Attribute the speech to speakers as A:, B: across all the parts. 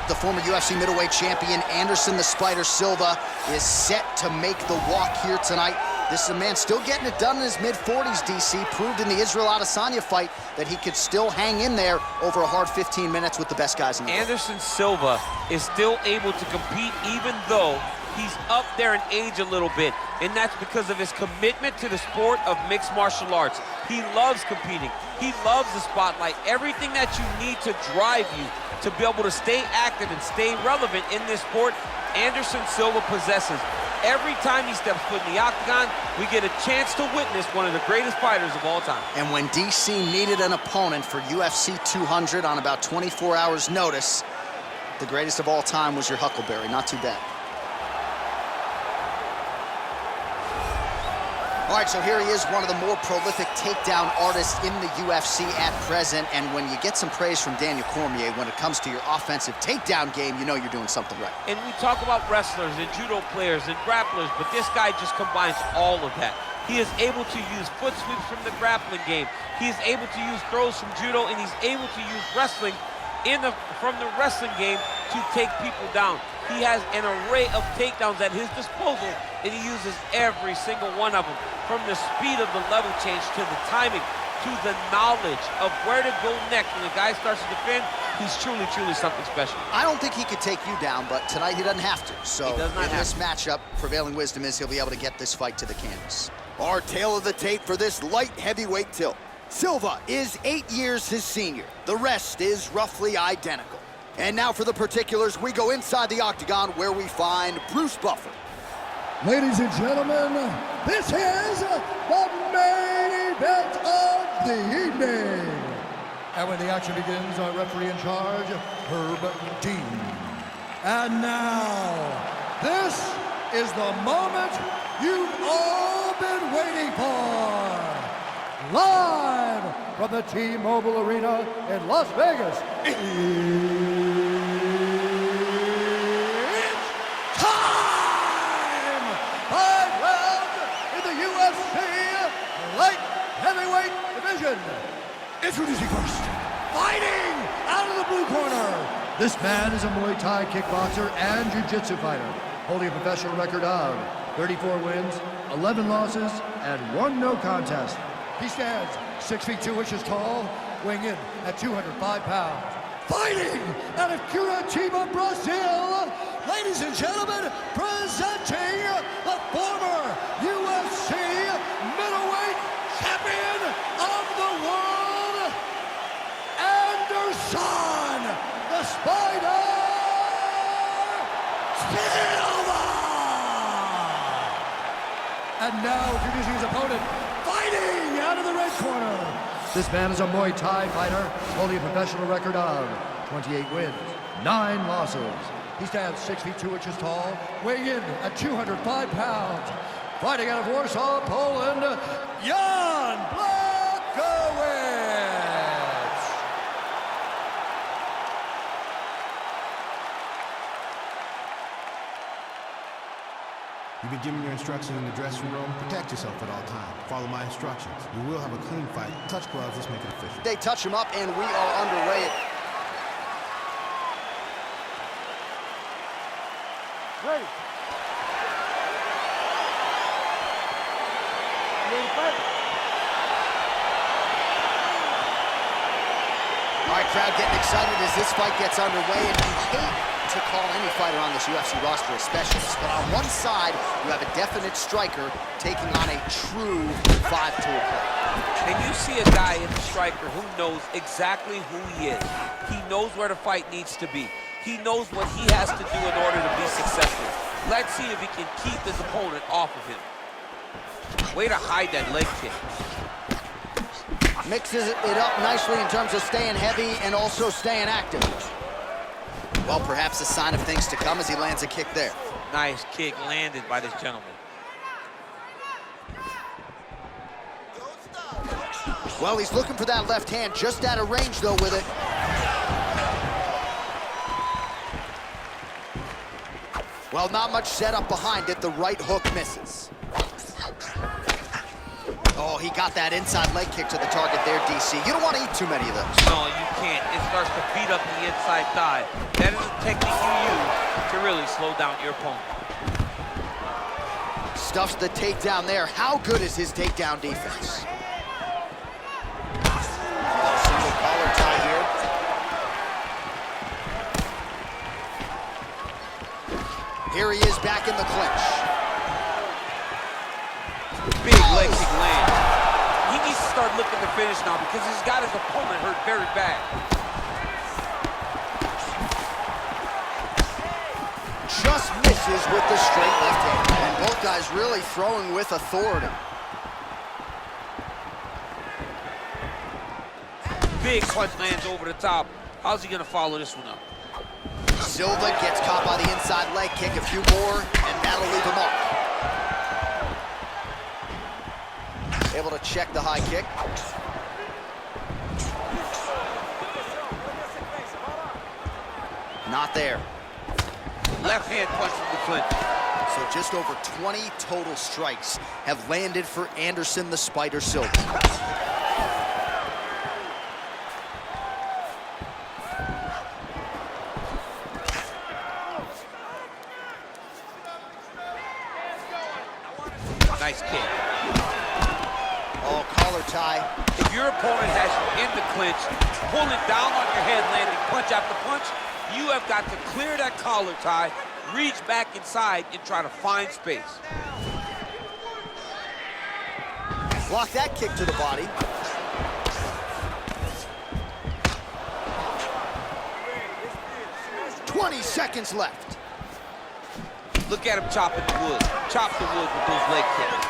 A: The former UFC middleweight champion Андерсон the Spider Silva is set to make the walk here tonight. This is a man still getting it done in his mid-40s, DC. Proved in the Israel Adesanya fight that he could still hang in there over a hard 15 minutes with the best guys in the world.
B: Андерсон Silva is still able to compete even though he's up there in age a little bit, and that's because of his commitment to the sport of mixed martial arts. He loves competing. He loves the spotlight. Everything that you need to drive you to be able to stay active and stay relevant in this sport, Андерсон Silva possesses. Every time he steps foot in the octagon, we get a chance to witness one of the greatest fighters of all time.
A: And when DC needed an opponent for UFC 200 on about 24 hours notice, the greatest of all time was your Huckleberry. Not too bad. All right, so here he is, one of the more prolific takedown artists in the UFC at present. And when you get some praise from Daniel Cormier when it comes to your offensive takedown game, you know you're doing something right.
B: And we talk about wrestlers and judo players and grapplers, but this guy just combines all of that. He is able to use foot sweeps from the grappling game. He is able to use throws from judo, and he's able to use wrestling from the wrestling game to take people down. He has an array of takedowns at his disposal, and he uses every single one of them. From the speed of the level change, to the timing, to the knowledge of where to go next when the guy starts to defend, he's truly, truly something special.
A: I don't think he could take you down, but tonight he doesn't have to. So
B: he does not
A: in
B: have
A: this
B: to.
A: matchup, prevailing wisdom is he'll be able to get this fight to the canvas. Our tale of the tape for this light heavyweight tilt. Silva is 8 years his senior. The rest is roughly identical. And now for the particulars, we go inside the octagon where we find Bruce Buffer.
C: Ladies and gentlemen, this is the main event of the evening. And when the action begins, our referee in charge, Herb Dean. And now, this is the moment you've all been waiting for. Live from the T-Mobile Arena in Las Vegas. It's time! 5 rounds in the UFC light heavyweight division. Introducing first, fighting out of the blue corner. This man is a Muay Thai kickboxer and jiu-jitsu fighter, holding a professional record of 34 wins, 11 losses, and 1 no contest. He stands 6 feet 2 inches tall, weighing in at 205 pounds. Fighting out of Curitiba, Brazil, ladies and gentlemen, presenting the former UFC middleweight champion of the world, Андерсон the Spider Silva! And now introducing his opponent, fighting out of the red corner. This man is a Muay Thai fighter, holding a professional record of 28 wins, 9 losses. He stands 6 feet 2 inches tall, weighing in at 205 pounds. Fighting out of Warsaw, Poland, Jan Blachowicz.
D: You've been given your instructions in the dressing room. Protect yourself at all times. Follow my instructions. You will have a clean fight. Touch gloves, let's make it official.
A: They touch him up, and we are underway.
E: Ready.
A: All right, crowd getting excited as this fight gets underway, and you hate to call any fighter on this UFC roster a specialist, but on one side, you have a definite striker taking on a true 5-tool player.
B: And you see a guy in the striker who knows exactly who he is. He knows where the fight needs to be. He knows what he has to do in order to be successful. Let's see if he can keep his opponent off of him. Way to hide that leg kick.
A: Mixes it up nicely in terms of staying heavy and also staying active. Well, perhaps a sign of things to come as he lands a kick there.
B: Nice kick landed by this gentleman.
A: Well, he's looking for that left hand, just out of range, though, with it. Well, not much setup behind it. The right hook misses. Oh, Oh, he got that inside leg kick to the target there, DC. You don't want to eat too many of those.
B: No, you can't. It starts to beat up the inside thigh. That is a technique you use to really slow down your opponent.
A: Stuffs the takedown there. How good is his takedown defense? Single collar tie here. Here he is back in the clinch.
B: Big leg kick land. He needs to start looking to finish now because he's got his opponent hurt very bad.
A: Just misses with the straight left hand. And both guys really throwing with authority.
B: Big punch lands over the top. How's he gonna follow this one up?
A: Silva gets caught by the inside leg kick. A few more, and that'll leave him off. Able to check the high kick. Not there.
B: Left hand punch from the clinch.
A: So just over 20 total strikes have landed for Anderson the Spider Silva.
B: Nice kick.
A: Oh, collar tie.
B: If your opponent has you in the clinch, pulling down on your head, landing punch after punch, you have got to clear that collar tie, reach back inside, and try to find space.
A: Block that kick to the body. "20 seconds left.
B: Look at him chopping the wood. Chop the wood with those leg kicks.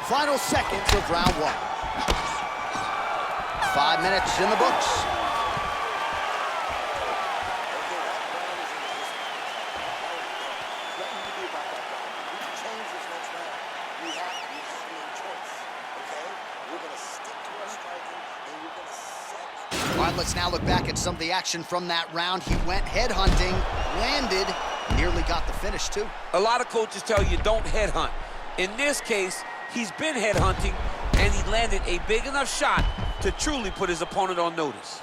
A: Final seconds of round one. 5 minutes in the books. All right, let's now look back at some of the action from that round. He went headhunting, landed, nearly got the finish too.
B: A lot of coaches tell you don't headhunt. In this case, he's been headhunting, and he landed a big enough shot to truly put his opponent on notice.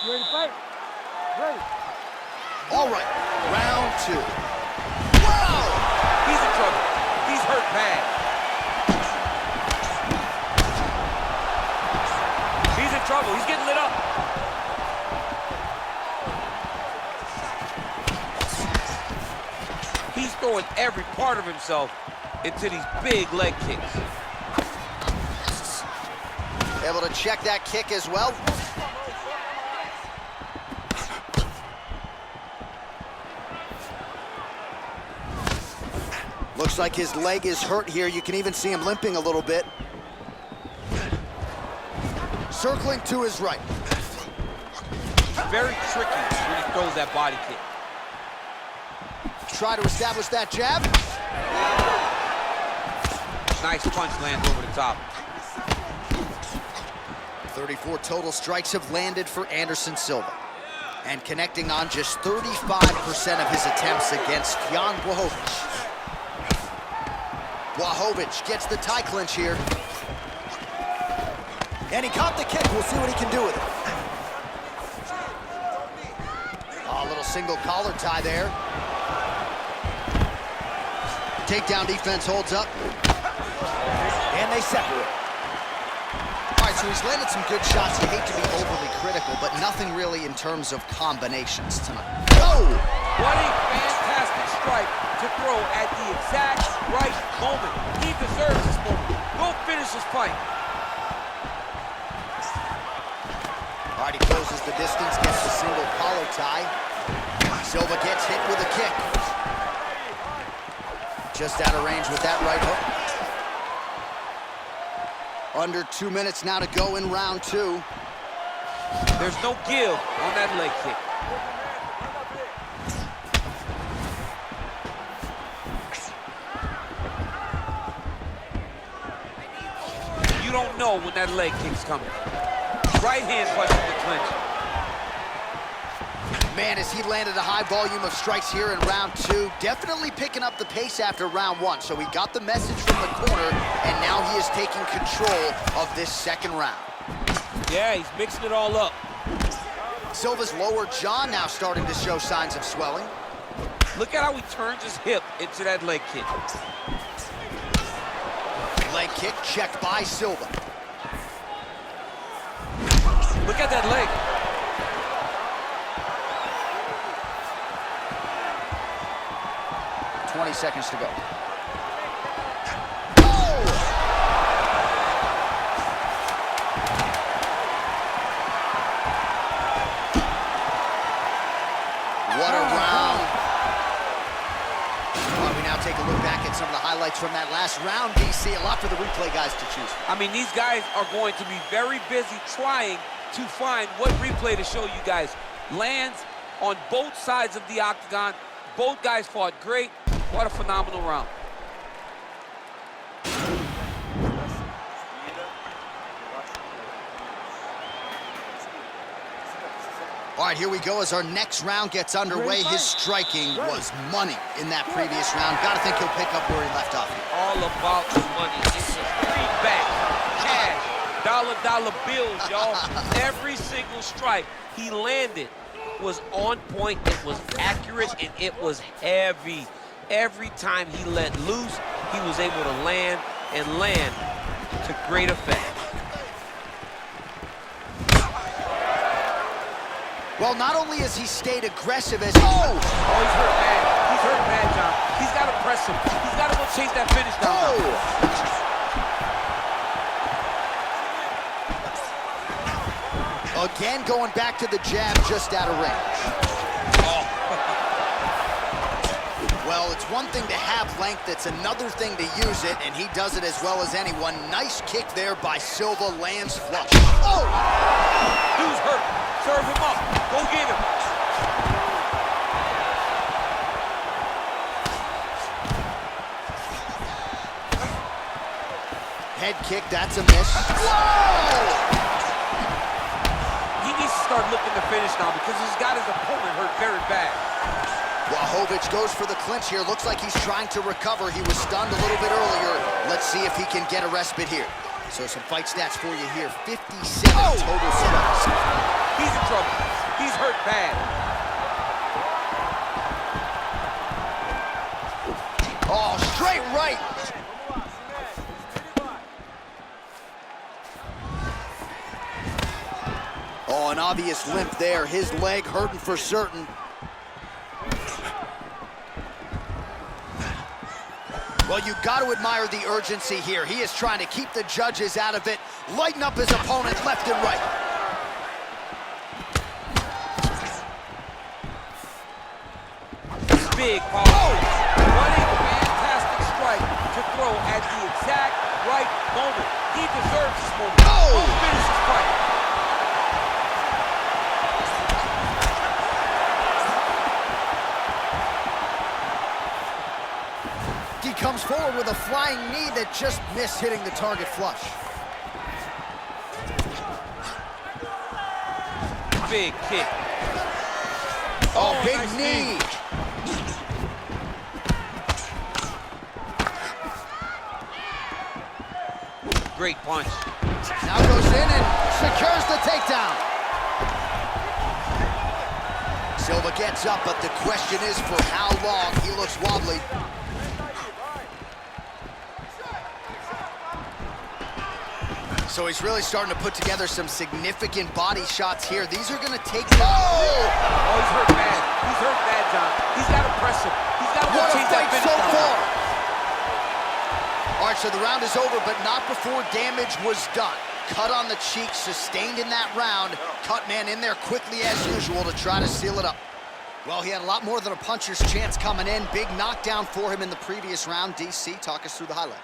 C: You ready to fight? Ready.
A: All right, round two. Wow!
B: He's in trouble. He's hurt bad. He's in trouble. He's getting lit up. He's throwing every part of himself into these big leg kicks.
A: Able to check that kick as well. Looks like his leg is hurt here. You can even see him limping a little bit. Circling to his right.
B: Very tricky when he throws that body kick.
A: Try to establish that jab.
B: Nice punch lands over the top.
A: 34 total strikes have landed for Anderson Silva. And connecting on just 35% of his attempts against Jan Blachowicz. Blachowicz gets the tie clinch here. And he caught the kick. We'll see what he can do with it. Oh, a little single collar tie there. Takedown defense holds up. And they separate. All right, so he's landed some good shots. You hate to be overly critical, but nothing really in terms of combinations tonight. Oh!
B: What a fantastic strike to throw at the exact right moment. He deserves this moment. Go finish his fight.
A: All right, he closes the distance, gets the single collar tie. Silva gets hit with a kick. Just out of range with that right hook. Under 2 minutes now to go in round two.
B: There's no give on that leg kick. You don't know when that leg kick's coming. Right hand punch in the clinch.
A: Man, as he landed a high volume of strikes here in round 2, definitely picking up the pace after round 1. So he got the message from the corner, and now he is taking control of this second round.
B: Yeah, he's mixing it all up.
A: Silva's lower jaw now starting to show signs of swelling.
B: Look at how he turns his hip into that leg kick.
A: Leg kick checked by Silva.
B: Look at that leg.
A: 20 seconds to go. What a round. Well, we now take a look back at some of the highlights from that last round, DC. A lot for the replay guys to choose from.
B: I mean, these guys are going to be very busy trying to find what replay to show you guys. Lands on both sides of the octagon. Both guys fought great. What a phenomenal round.
A: All right, here we go as our next round gets underway. His striking was money in that previous round. Gotta think he'll pick up where he left off here.
B: All about the money. It's a feedback, cash, dollar bills, y'all. Every single strike he landed was on point, it was accurate, and it was heavy. Every time he let loose, he was able to land to great effect.
A: Well, not only has he stayed aggressive as
B: he's hurt bad. He's hurt bad, John. He's got to press him. He's got to go chase that finish down.
A: Again, going back to the jab just out of range. Well, it's one thing to have length, it's another thing to use it, and he does it as well as anyone. Nice kick there by Silva, lands flush. Oh!
B: Dude's hurt. Serve him up. Go get him.
A: Head kick, that's a miss. Whoa!
B: He needs to start looking to finish now because he's got his opponent hurt very bad.
A: Blachowicz goes for the clinch here. Looks like he's trying to recover. He was stunned a little bit earlier. Let's see if he can get a respite here. So some fight stats for you here. 57 total strikes.
B: He's in trouble. He's hurt bad.
A: Oh, straight right. Oh, an obvious limp there. His leg hurting for certain. Well, you got to admire the urgency here. He is trying to keep the judges out of it, lighten up his opponent left and right.
B: Big power. What a fantastic strike to throw at the exact right moment. He deserves this moment. Go finish his fight.
A: He comes forward with a flying knee that just missed hitting the target flush.
B: Big kick.
A: Oh, big
B: nice
A: knee.
B: Great punch.
A: Now goes in and secures the takedown. Silva gets up, but the question is for how long. He looks wobbly. So he's really starting to put together some significant body shots here. These are going to take...
B: Oh, he's hurt bad. He's hurt bad, John. He's got to press him. He's got to go chase that finish down.
A: So far. All right, so the round is over, but not before damage was done. Cut on the cheek, sustained in that round. Cut man in there quickly as usual to try to seal it up. Well, he had a lot more than a puncher's chance coming in. Big knockdown for him in the previous round. DC, talk us through the highlight.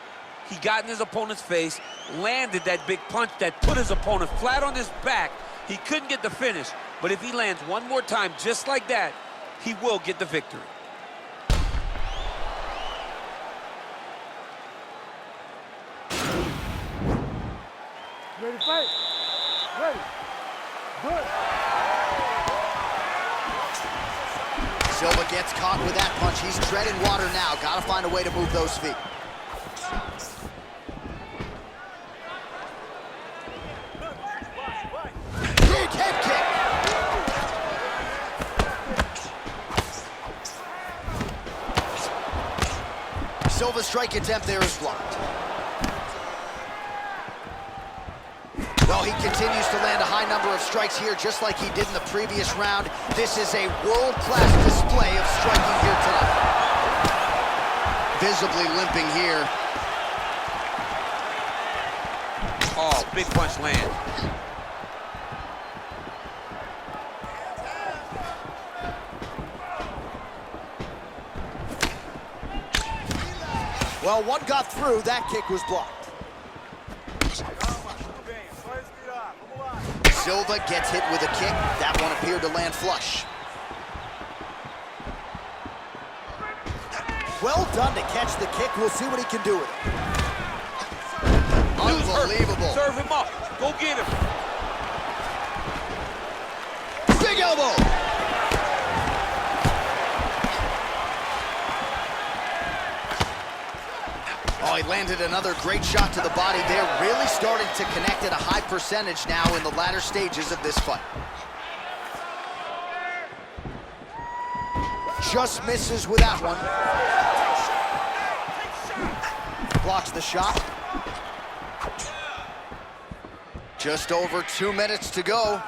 B: He got in his opponent's face, landed that big punch that put his opponent flat on his back. He couldn't get the finish, but if he lands one more time just like that, he will get the victory.
C: Ready to fight? Ready.
A: Silva gets caught with that punch. He's treading water now. Gotta find a way to move those feet. Big head kick. Silva's strike attempt there is blocked. Well, he continues to land a high number of strikes here, just like he did in the previous round. This is a world-class display of striking here tonight. Visibly limping here.
B: Oh, big punch land.
A: Well, one got through. That kick was blocked. Silva gets hit with a kick. That one appeared to land flush. Well done to catch the kick. We'll see what he can do with it. Unbelievable.
B: Serve him up. Go get him.
A: Big elbow. Oh, he landed another great shot to the body there. Really starting to connect at a high percentage now in the latter stages of this fight. Just misses with that one. Blocks the shot. Just over 2 minutes to go.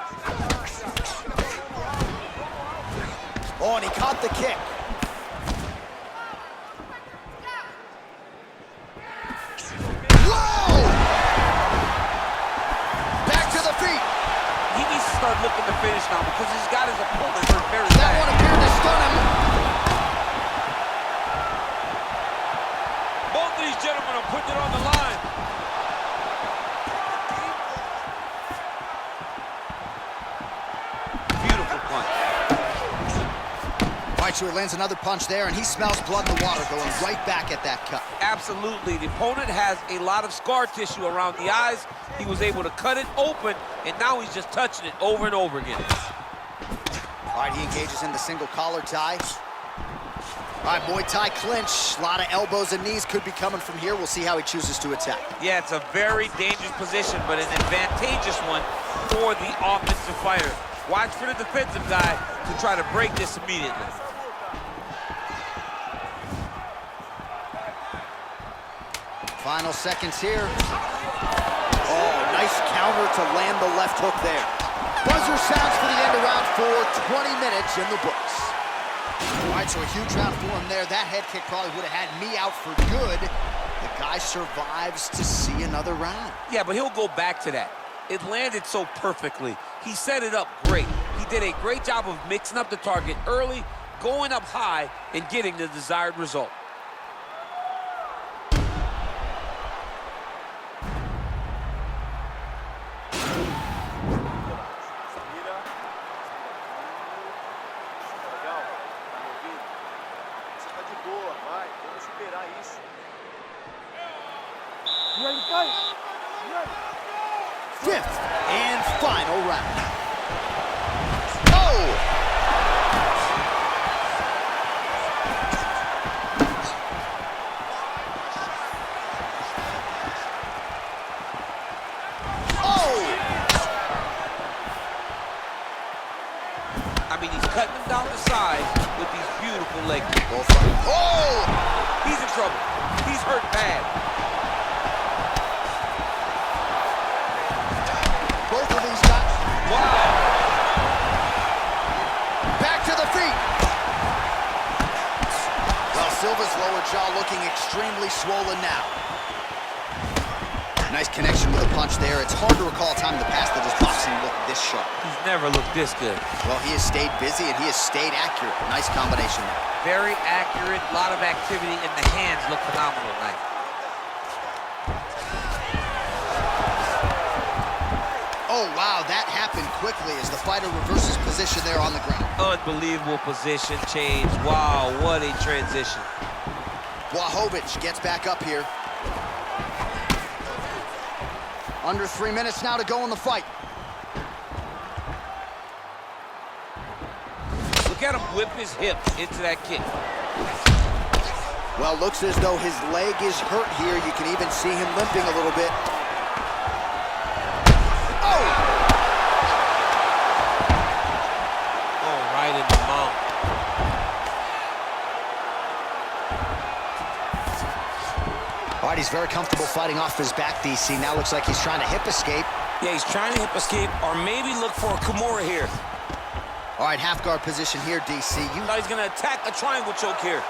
A: Oh, and he caught the kick. Whoa! Back to the feet.
B: He needs to start looking to finish now because he's got his opponent hurt very
A: That
B: bad.
A: one appeared to stun him.
B: Both of these gentlemen are putting it on the line. Beautiful punch.
A: All right, so he lands another punch there, and he smells blood in the water, going right back at that cut.
B: Absolutely. The opponent has a lot of scar tissue around the eyes. He was able to cut it open, and now he's just touching it over and over again.
A: All right, he engages in the single collar tie. All right, Muay Thai clinch. A lot of elbows and knees could be coming from here. We'll see how he chooses to attack.
B: Yeah, it's a very dangerous position, but an advantageous one for the offensive fighter. Watch for the defensive guy to try to break this immediately.
A: Final seconds here. Oh, nice counter to land the left hook there. Buzzer sounds for the end of round 4, 20 minutes in the books. All right, so a huge round for him there. That head kick probably would have had me out for good. The guy survives to see another round.
B: Yeah, but he'll go back to that. It landed so perfectly. He set it up great. He did a great job of mixing up the target early, going up high, and getting the desired result.
A: Fifth and final round. Oh! Oh!
B: I mean, he's cutting them down the side with these beautiful leg kicks.
A: Oh!
B: He's in trouble. He's hurt bad.
A: Both of these guys.
B: Wow.
A: Back to the feet. Well, Silva's lower jaw looking extremely swollen now. Nice connection with a punch there. It's hard to recall a time in the past that his boxing looked this sharp.
B: He's never looked this good.
A: Well, he has stayed busy and he has stayed accurate. Nice combination there.
B: Very accurate, a lot of activity, and the hands look phenomenal tonight.
A: Oh, wow, that happened quickly as the fighter reverses position there on the ground.
B: Unbelievable position change. Wow, what a transition.
A: Blachowicz gets back up here. Under 3 minutes now to go in the fight.
B: Look at him whip his hips into that kick.
A: Well, looks as though his leg is hurt here. You can even see him limping a little bit. Oh!
B: Oh, right in the mouth.
E: All right, he's very comfortable fighting off his back, DC. Now looks like he's trying to hip escape.
F: Yeah, he's trying to hip escape or maybe look for a Kimura here.
A: All right, half guard position here, DC.
F: Now he's going to attack a triangle choke here.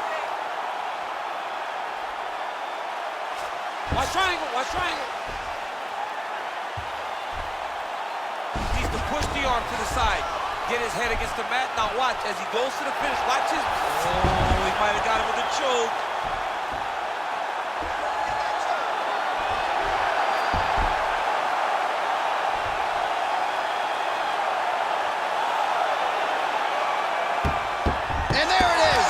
B: Watch triangle, watch triangle. Needs to push the arm to the side. Get his head against the mat. Now watch, as he goes to the finish, watch his... Oh, he might have got him with a choke.
A: And there it is!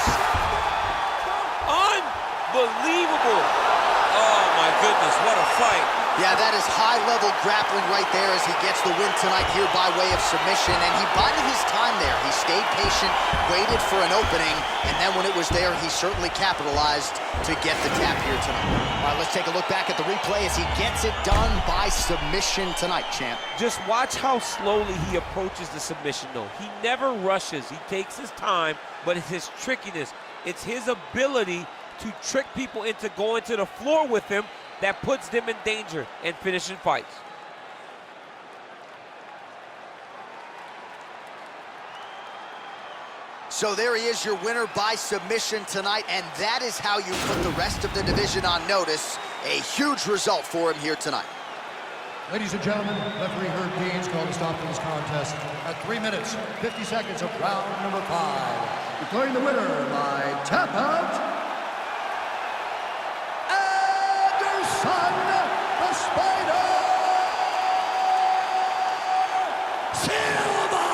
B: Unbelievable. Oh, my goodness, what a fight.
A: Yeah, that is high-level grappling right there as he gets the win tonight here by way of submission, and he bided his time there. He stayed patient, waited for an opening, and then when it was there, he certainly capitalized to get the tap here tonight. All right, let's take a look back at the replay as he gets it done by submission tonight, champ.
B: Just watch how slowly he approaches the submission, though. He never rushes. He takes his time, but it's his trickiness. It's his ability to trick people into going to the floor with him that puts them in danger and finishing fights.
A: So there he is, your winner by submission tonight, and that is how you put the rest of the division on notice. A huge result for him here tonight.
C: Ladies and gentlemen, referee Herb Dean's called to stop this contest at 3 minutes, 50 seconds of round number 5. Declaring the winner by tap out, Anderson the Spider Sильva!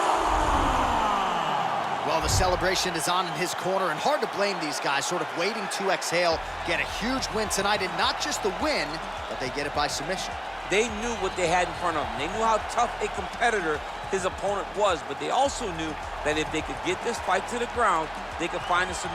A: Well, the celebration is on in his corner, and hard to blame these guys, sort of waiting to exhale, get a huge win tonight, and not just the win, but they get it by submission.
F: They knew what they had in front of them. They knew how tough a competitor his opponent was, but they also knew that if they could get this fight to the ground, they could find a submission.